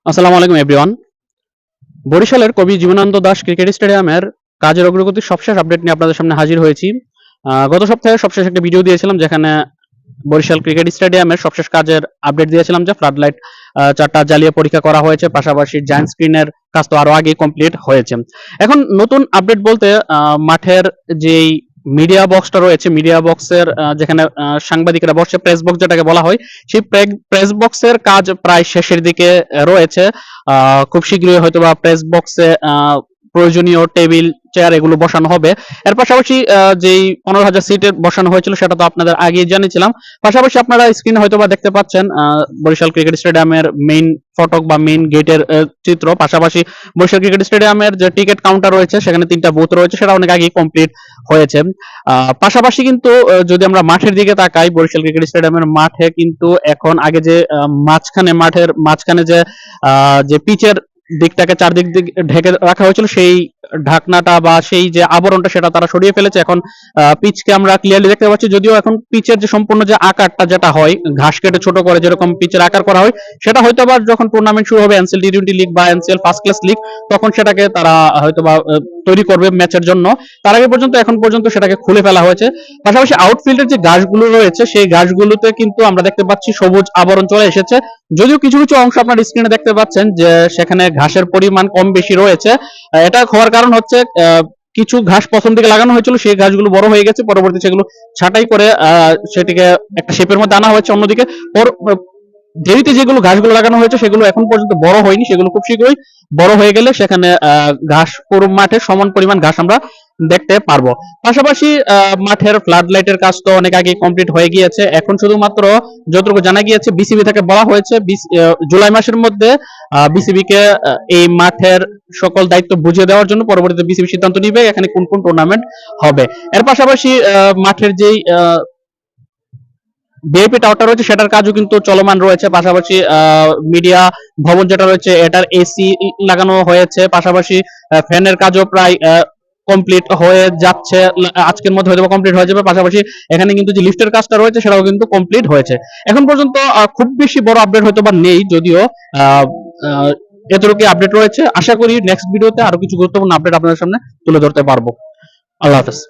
আসসালামু আলাইকুম এভরিওয়ান। বরিশালের কবি জীবনানন্দ দাশ ক্রিকেট স্টেডিয়ামের কাজের অগ্রগতির সবশেষ আপডেট নিয়ে আপনাদের সামনে হাজির হয়েছি। গত সপ্তাহে সবশেষ একটা ভিডিও দিয়েছিলাম যেখানে বরিশাল ক্রিকেট স্টেডিয়ামের সবশেষ কাজের আপডেট দিয়েছিলাম যে ফ্লাড লাইট 4টা জ্বালিয়ে পরীক্ষা করা হয়েছে, পাশাপাশি জায়ান্ট স্ক্রিনের কাজ তো আরো আগেই কমপ্লিট হয়েছে। এখন নতুন আপডেট বলতে মাঠের যেই মিডিয়া বক্সটা রয়েছে, মিডিয়া বক্সের যেখানে সাংবাদিকরা বসে, প্রেস বক্স যেটাকে বলা হয়, সেই প্রেস বক্সের কাজ প্রায় শেষের দিকে রয়েছে। খুব শীঘ্রই হয়তোবা প্রেস বক্সে প্রয়োজনীয় টেবিল চেয়ার এগুলো বসানো হবে। এর পাশাপাশি যেই 15,000 সিটের বসানো হয়েছিল সেটা তো আপনাদের আগেই জানিয়েছিলাম। পাশাপাশি আপনারা স্ক্রিনে হয়তোবা দেখতে পাচ্ছেন বরিশাল ক্রিকেট স্টেডিয়ামের মেইন ফটক বা মেইন গেটের চিত্র। পাশাপাশি বরিশাল ক্রিকেট স্টেডিয়ামের যে টিকিট কাউন্টার রয়েছে সেখানে 3টা বুথ রয়েছে, সেটা অনেক আগেই কমপ্লিট হয়েছে। পাশাপাশি কিন্তু যদি আমরা মাঠের দিকে তাকাই, বরিশাল ক্রিকেট স্টেডিয়ামের মাঠে কিন্তু এখন আগে যে মাঠের মাঝখানে যে পিচের দিকটাকে চারদিক ঢেকে রাখা হয়েছিল, সেই ঢাকনাটা বা সেই যে আবরণটা সেটা তারা সরিয়ে ফেলেছে। এখন পিচকে আমরা ক্লিয়ারলি দেখতে পাচ্ছি, যদিও এখন পিচের যে সম্পূর্ণ যে আকারটা যেটা হয় ঘাস কেটে ছোট করে যেরকম পিচের আকার করা হয়, সেটা হয়তো আবার যখন টুর্নামেন্ট শুরু হবে, এনসিএল টি20 লিগ বা এনসিএল ফার্স্ট ক্লাস লিগ, তখন সেটাকে তারা হয়তোবা তৈরি করবে ম্যাচের জন্য। তার আগে পর্যন্ত এখন পর্যন্ত সেটাকে খুলে ফেলা হয়েছে। পাশাপাশি আউটফিল্ডের যে গাছগুলো রয়েছে সেই গাছগুলোতে কিন্তু আমরা দেখতে পাচ্ছি সবুজ আবরণ চলে এসেছে, যদিও কিছু কিছু অংশ আপনার স্ক্রিনে দেখতে পাচ্ছেন যে সেখানে ঘাসের পরিমাণ কম বেশি রয়েছে। এটা হওয়ার কারণ হচ্ছে কিছু ঘাস প্রথম দিকে লাগানো হয়েছিল, সেই ঘাসগুলো বড় হয়ে গেছে, পরবর্তী সেগুলো ছাঁটাই করে সেটিকে একটা শেপের মধ্যে আনা হয়েছে। অন্যদিকে দেরিতে যেগুলো ঘাসগুলো লাগানো হয়েছে সেগুলো এখন পর্যন্ত বড় হয়নি, সেগুলো খুব শীঘ্রই বড় হয়ে গেলে সেখানে ঘাস পুরো মাঠে সমান পরিমাণ ঘাস আমরা দেখতে পারবো। পাশাপাশি মাঠের ফ্লাড লাইটের কাজ তো অনেক আগে কমপ্লিট হয়ে গিয়েছে। এখন শুধুমাত্র যতটুকু জানা গিয়েছে বিসিবি থেকে বলা হয়েছে জুলাই মাসের মধ্যে বিসিবি কে এই মাঠের সকল দায়িত্ব বুঝিয়ে দেওয়ার জন্য পরবর্তীতে বিসিবি সিদ্ধান্ত নিবে এখানে কোন কোন টুর্নামেন্ট হবে। এর পাশাপাশি মাঠের যেই ভিআইপি টাওয়ারটা রয়েছে সেটার কাজও কিন্তু চলমান রয়েছে। পাশাপাশি মিডিয়া ভবন যেটা রয়েছে এটার এসি লাগানো হয়েছে, পাশাপাশি ফ্যানের কাজও প্রায় কমপ্লিট হয়ে যাচ্ছে, আজকের মধ্যে হয়তো কমপ্লিট হয়ে যাবে। পাশাপাশি এখানে কিন্তু যে লিফটের কাজটা রয়েছে সেটাও কিন্তু কমপ্লিট হয়েছে। এখন পর্যন্ত খুব বেশি বড় আপডেট হয়তো বা নেই, যদিও এতটুকু আপডেট রয়েছে। আশা করি নেক্সট ভিডিওতে আরো কিছু গুরুত্বপূর্ণ আপডেট আপনাদের সামনে তুলে ধরতে পারবো। আল্লাহ হাফেজ।